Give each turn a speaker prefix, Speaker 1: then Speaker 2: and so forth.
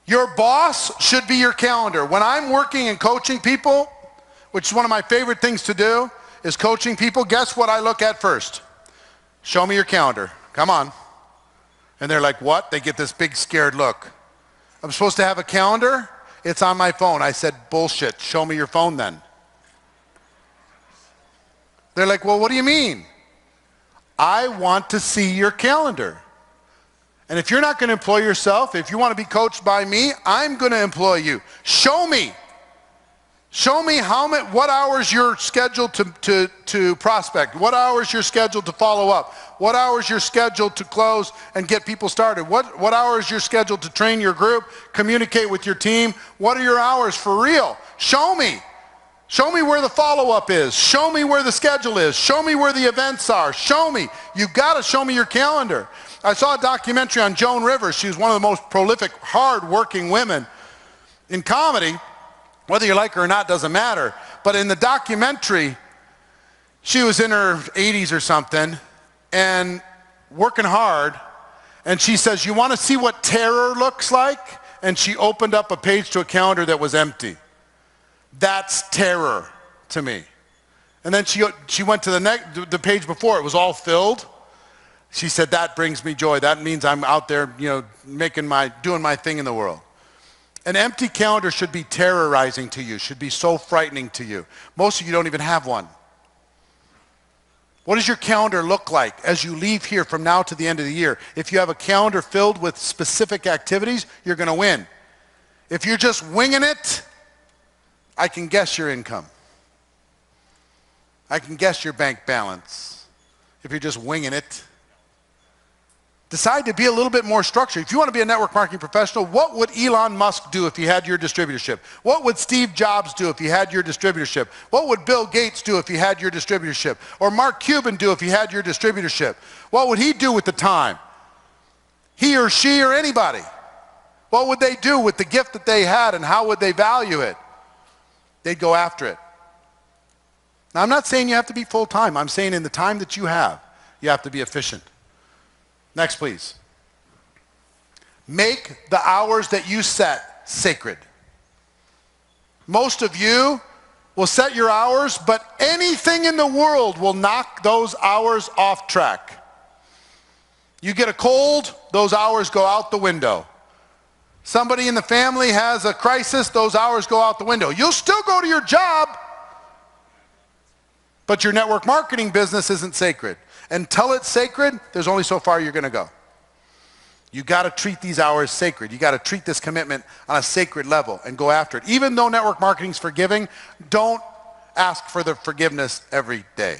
Speaker 1: Your boss should be your calendar. When I'm working and coaching people, which is one of my favorite things to do, is coaching people, guess what I look at first? Show me your calendar. Come on. And they're like, what? They get this big scared look. I'm supposed to have a calendar? It's on my phone. I said, bullshit. Show me your phone then. They're like, well, what do you mean? I want to see your calendar. And if you're not going to employ yourself, if you want to be coached by me, I'm going to employ you. Show me. Show me what hours you're scheduled to prospect, what hours you're scheduled to follow up, what hours you're scheduled to close and get people started, what hours you're scheduled to train your group, communicate with your team, what are your hours for real? Show me. Show me where the follow-up is. Show me where the schedule is. Show me where the events are. Show me. You've got to show me your calendar. I saw a documentary on Joan Rivers. She was one of the most prolific, hard-working women in comedy. Whether you like her or not doesn't matter. But in the documentary, she was in her 80s or something and working hard. And she says, you want to see what terror looks like? And she opened up a page to a calendar that was empty. That's terror to me. And then she went to the page before. It was all filled. She said, that brings me joy. That means I'm out there, doing my thing in the world. An empty calendar should be terrorizing to you, should be so frightening to you. Most of you don't even have one. What does your calendar look like as you leave here from now to the end of the year? If you have a calendar filled with specific activities, you're going to win. If you're just winging it, I can guess your income. I can guess your bank balance. If you're just winging it. Decide to be a little bit more structured. If you want to be a network marketing professional, what would Elon Musk do if he had your distributorship? What would Steve Jobs do if he had your distributorship? What would Bill Gates do if he had your distributorship? Or Mark Cuban do if he had your distributorship? What would he do with the time? He or she or anybody. What would they do with the gift that they had and how would they value it? They'd go after it. Now, I'm not saying you have to be full-time. I'm saying in the time that you have to be efficient. Next, please. Make the hours that you set sacred. Most of you will set your hours, but anything in the world will knock those hours off track. You get a cold, those hours go out the window. Somebody in the family has a crisis, those hours go out the window. You'll still go to your job, but your network marketing business isn't sacred. Until it's sacred, there's only so far you're going to go. You got to treat these hours sacred. You got to treat this commitment on a sacred level and go after it. Even though network marketing is forgiving, don't ask for the forgiveness every day.